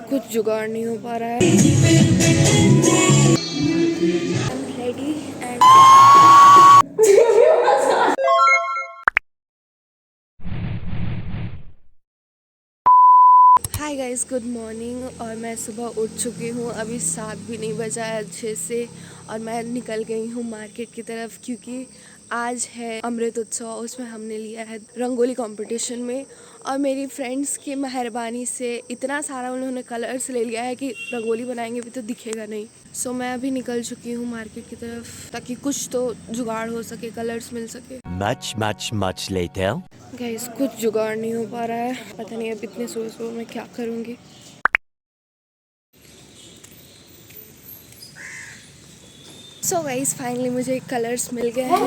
कुछ जुगाड़ नहीं हो पा रहा है। Ready and hi guys, good morning. और मैं सुबह उठ चुकी हूँ, अभी 7 भी नहीं बजा है अच्छे से। और मैं निकल गई हूँ मार्केट की तरफ क्योंकि आज है अमृत उत्सव। उसमें हमने लिया है रंगोली कंपटीशन में। और मेरी फ्रेंड्स की मेहरबानी से इतना सारा उन्होंने कलर्स ले लिया है कि रंगोली बनाएंगे भी तो दिखेगा नहीं। सो मैं अभी निकल चुकी हूँ मार्केट की तरफ ताकि कुछ तो जुगाड़ हो सके, कलर्स मिल सके। Much later. गाइस, कुछ जुगाड़ नहीं हो पा रहा है। पता नहीं अब इतने सुबह सुबह मैं क्या करूँगी। सो गाइस, फाइनली मुझे कलर्स मिल गए हैं।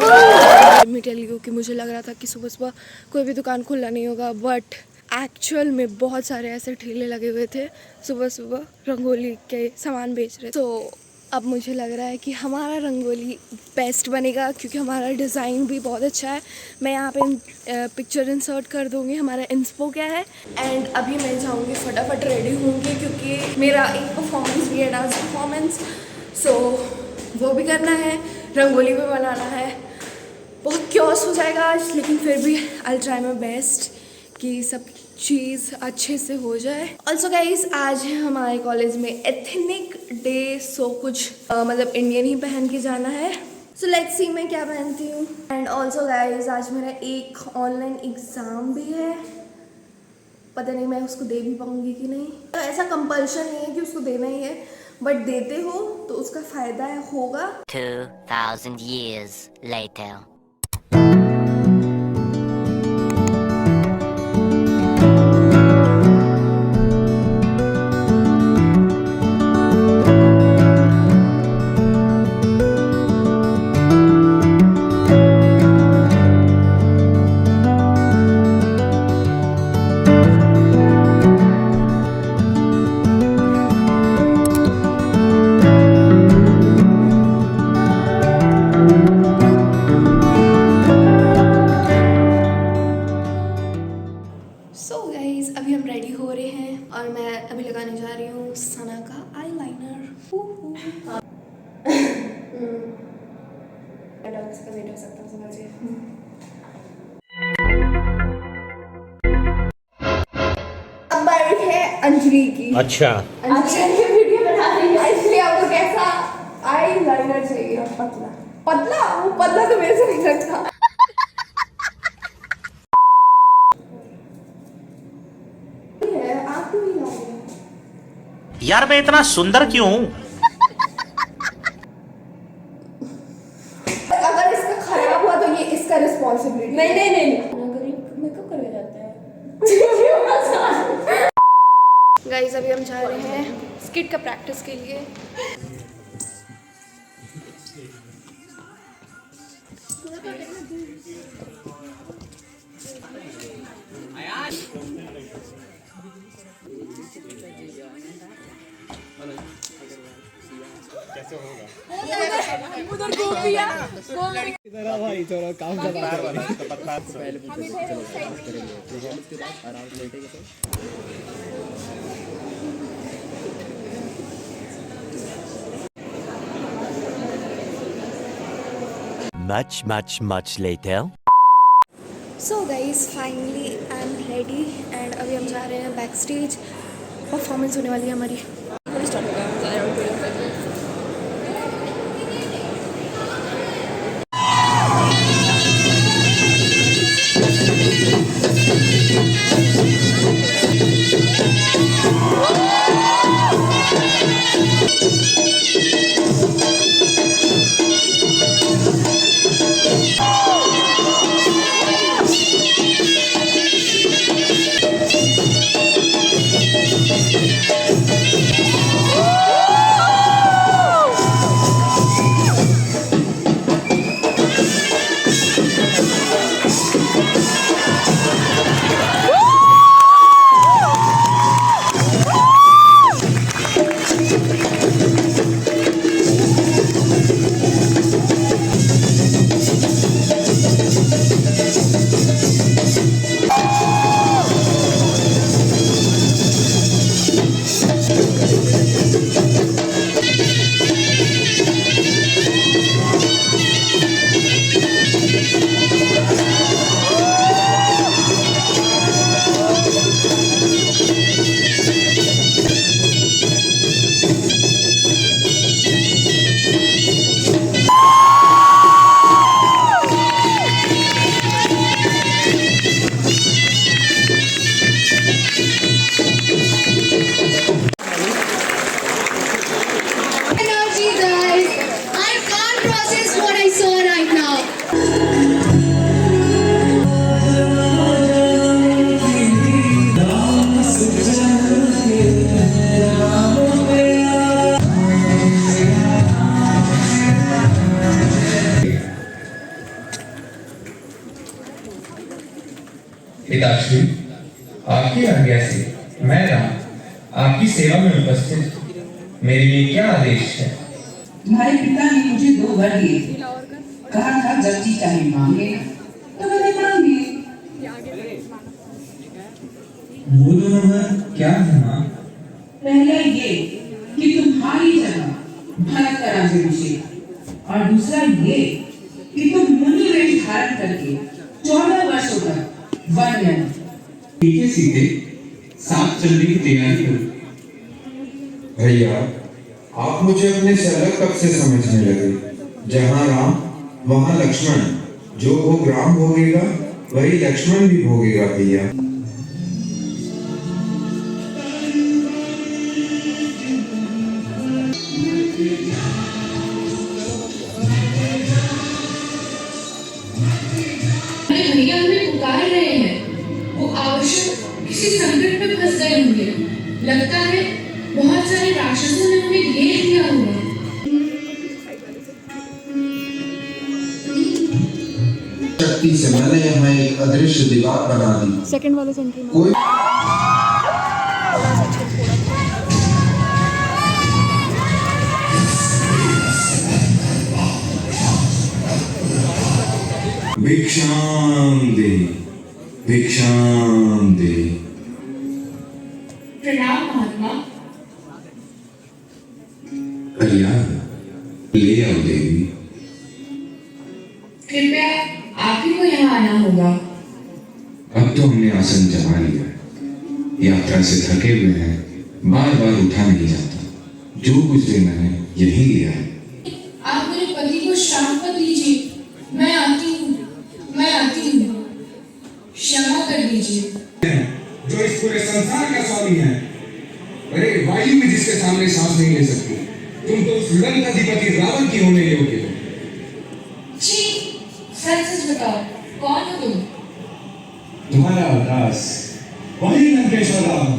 मैं टेल यू कि मुझे लग रहा था कि सुबह सुबह कोई भी दुकान खुला नहीं होगा, बट एक्चुअल में बहुत सारे ऐसे ठेले लगे हुए थे सुबह सुबह रंगोली के सामान बेच रहे। तो अब मुझे लग रहा है कि हमारा रंगोली बेस्ट बनेगा क्योंकि हमारा डिज़ाइन भी बहुत अच्छा है। मैं यहाँ पे पिक्चर इंसर्ट कर दूँगी हमारा इंस्पो क्या है। एंड अभी मैं जाऊँगी, फटाफट रेडी होंगी क्योंकि मेरा एक परफॉर्मेंस भी है, डांस परफॉर्मेंस। सो वो भी करना है, रंगोली भी बनाना है। बहुत क्योस हो जाएगा आज, लेकिन फिर भी आई ट्राई माई बेस्ट कि सब चीज़ अच्छे से हो जाए। ऑल्सो गाइज, आज है हमारे कॉलेज में एथनिक डे। सो कुछ मतलब इंडियन ही पहन के जाना है। सो लेट्स सी मैं क्या पहनती हूँ। एंड ऑल्सो गाइज, आज मेरा एक ऑनलाइन एग्ज़ाम भी है। पता नहीं मैं उसको दे भी पाऊँगी कि नहीं। तो ऐसा कंपल्शन नहीं है कि उसको देना ही है, बट देते हो तो उसका फ़ायदा होगा। 2000 years later. सो गाइज, अभी हम रेडी हो रहे हैं और मैं अभी लगाने जा रही हूँ सना का आई लाइनर। अब बारी है अंजलि की। अच्छा, अंजलि वीडियो बना रही है, इसलिए आपको कैसा आई लाइनर चाहिए? पतला पतला, वो पतला तो मेरे से नहीं लगता। आप क्यों नहीं लाओगे? यार मैं इतना सुंदर क्यों हूँ? अगर इसका खराब हुआ तो ये इसका रिस्पॉन्सिबिलिटी। नहीं मेकअप करके जाता है। गाइस, अभी हम जा रहे हैं स्किट का प्रैक्टिस के लिए। उधर गोपियां तेरा भाई चलो काम कर रहा है पहले चलो करेंगे ठीक है, उसके बाद आराम से लेटेंगे। Much later. So guys, finally I am ready and अभी हम जा रहे हैं बैक स्टेज। परफॉर्मेंस होने वाली है हमारी। स्टार्ट होगा, हम जा रहे हैं। पिताश्री, आपकी आज्ञा से मैं राम आपकी सेवा में उपस्थित। मेरे लिए क्या आदेश है? तुम्हारे पिता ने मुझे 2 वर दिए, कहा था जब जी चाहे मांगे, तो मैंने मांग लिए। वो दोनों वर क्या है माँ? पहला ये कि तुम्हारी जगह भरत का राज्याभिषेक, और दूसरा ये कि तुम मुनि वेश धारण करके 14 वर्षों तक वन रहना। ठीक है सीते, साथ चलने की तैयारी करो। भैया, आप मुझे अपने से अलग कब से समझने लगे? जहाँ राम वहाँ लक्ष्मण, जो भोग राम भोगेगा वही लक्ष्मण भी भोगेगा भैया। भैया हमें पुकार रहे हैं। वो आवश्यक किसी संकट में फंस गए होंगे। लगता है बहुत सारे राक्षसों ने उन्हें घेर लिया होगा। शक्ति से मैंने यहाँ एक अदृश्य दीवार बना दी। सेकंड वाले सेंटर में कोई भिक्षाम दे, भिक्षाम दे। प्रणाम महात्मा। कल्याण ले आओ देवी। कृपया आप ही को यहाँ आना होगा। अब तो हमने आसन जमा लिया है। यात्रा से थके हुए हैं, बार बार उठा नहीं जाता। जो कुछ देना है यही लिया है। आप मेरे पति को श्राप मत दीजिए। मैं आती हूँ। क्षमा कर दीजिए। जो इस पूरे संसार का स्वामी है। अरे वायु में जिसके सामने सांस नहीं ले सकती, तुम तो उस लंकाधिपति रावण की होने योग्य हो। छी, सच सच बताओ, कौन हो तुम? तुम्हारा दास, वही लंकेश्वर रावण।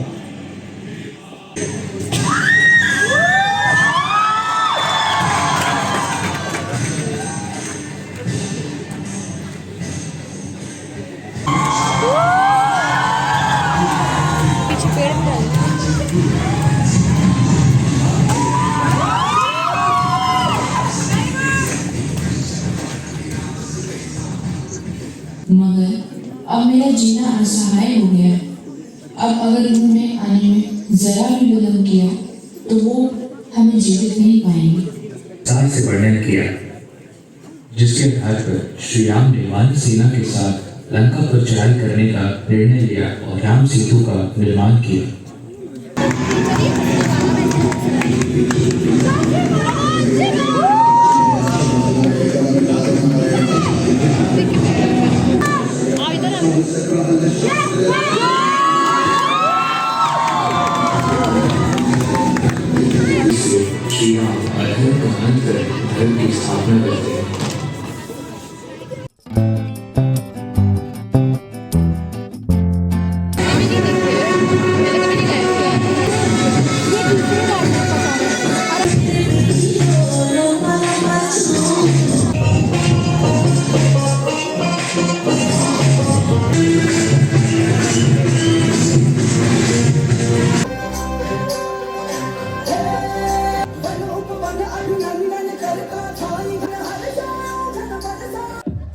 मगर अब मेरा जीना असहाय हो गया। अब अगर उन्होंने आने में जरा भी विलंब किया तो वो हमें जीवित नहीं पाएंगे। साल से वर्णन किया, जिसके आधार पर श्री राम ने वानर सेना के साथ लंका पर चढ़ाई करने का निर्णय लिया और राम सेतु का निर्माण किया। श्री राम अधर्म का अंत कर धर्म की स्थापना करते हैं।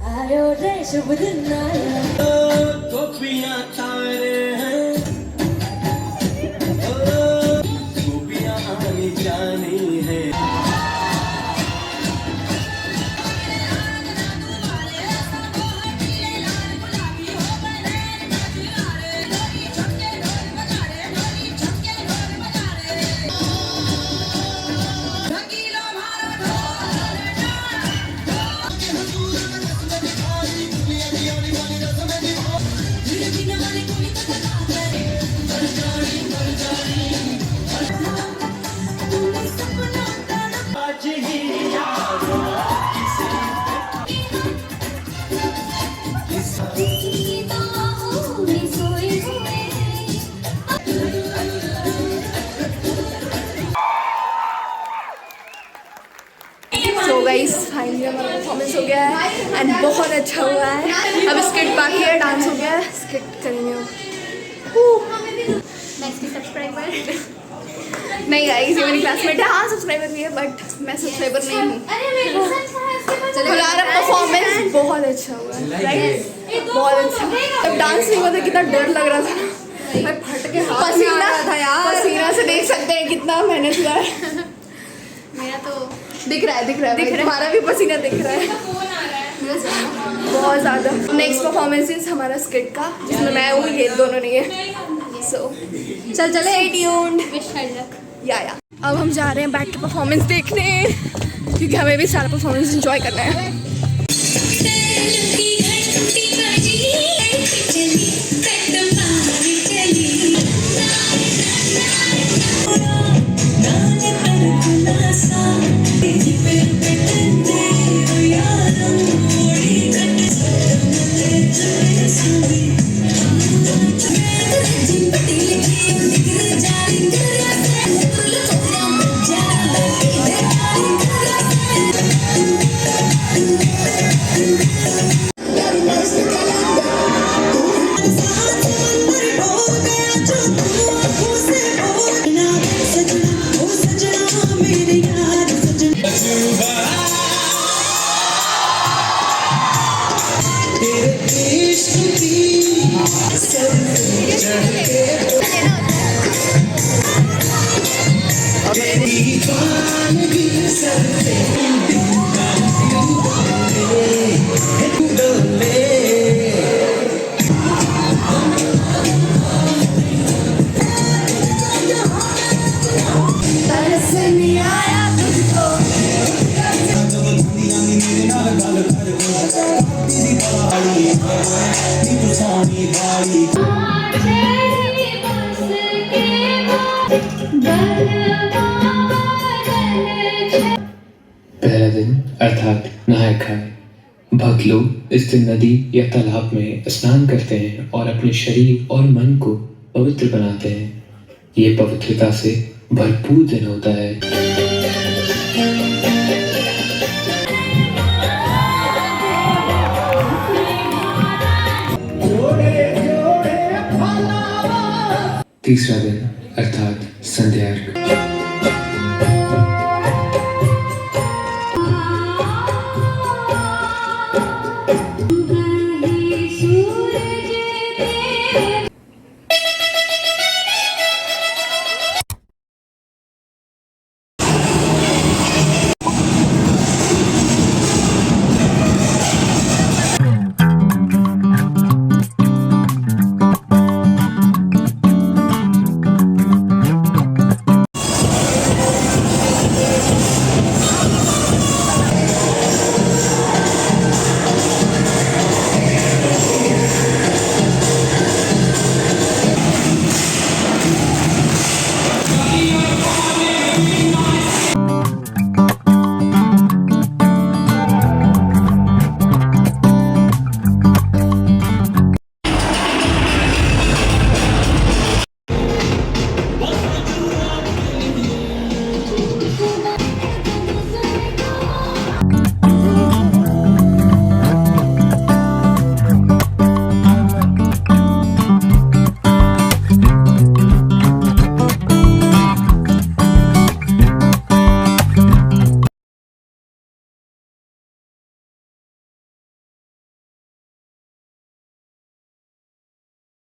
आयो रे शुभ दिन आया। गोपियां तारे हैं, गोपियां आनी जानी है। Dile, dile, dile, dile, dile, dile, dile, dile, dile, dile, dile, dile, dile, dile, dile, and बहुत अच्छा हुआ है। अब स्किट बाकी है, डांस हो गया है, स्किट करेंगे अब। नहीं गाइस, ये मेरी क्लासमेट है। हाँ सब्सक्राइबर भी है बट मैं सब्सक्राइबर नहीं हूँ। हमारा परफॉर्मेंस बहुत अच्छा हुआ है, राइट? बहुत अच्छा। जब डांस नहीं हुआ था कितना डर लग रहा था, फट के पसीना था यार। पसीना से देख सकते हैं कितना मेहनत हुआ है। मेरा तो दिख रहा है तुम्हारा भी पसीना दिख रहा है बहुत ज़्यादा। नेक्स्ट परफॉर्मेंस इज हमारा स्किट का, जिसमें मैं हूँ, ये दोनों नहीं है। सो चले स्टे ट्यून्ड। विश कर लक। या अब हम जा रहे हैं बैठ के परफॉर्मेंस देखने, क्योंकि हमें भी सारा परफॉर्मेंस एंजॉय करना है। पहला दिन अर्थात नहाय खाए। भक्त लोग इस दिन नदी या तालाब में स्नान करते हैं और अपने शरीर और मन को पवित्र बनाते हैं। ये पवित्रता से भरपूर दिन होता है। तीसरा दिन अर्थात संध्या।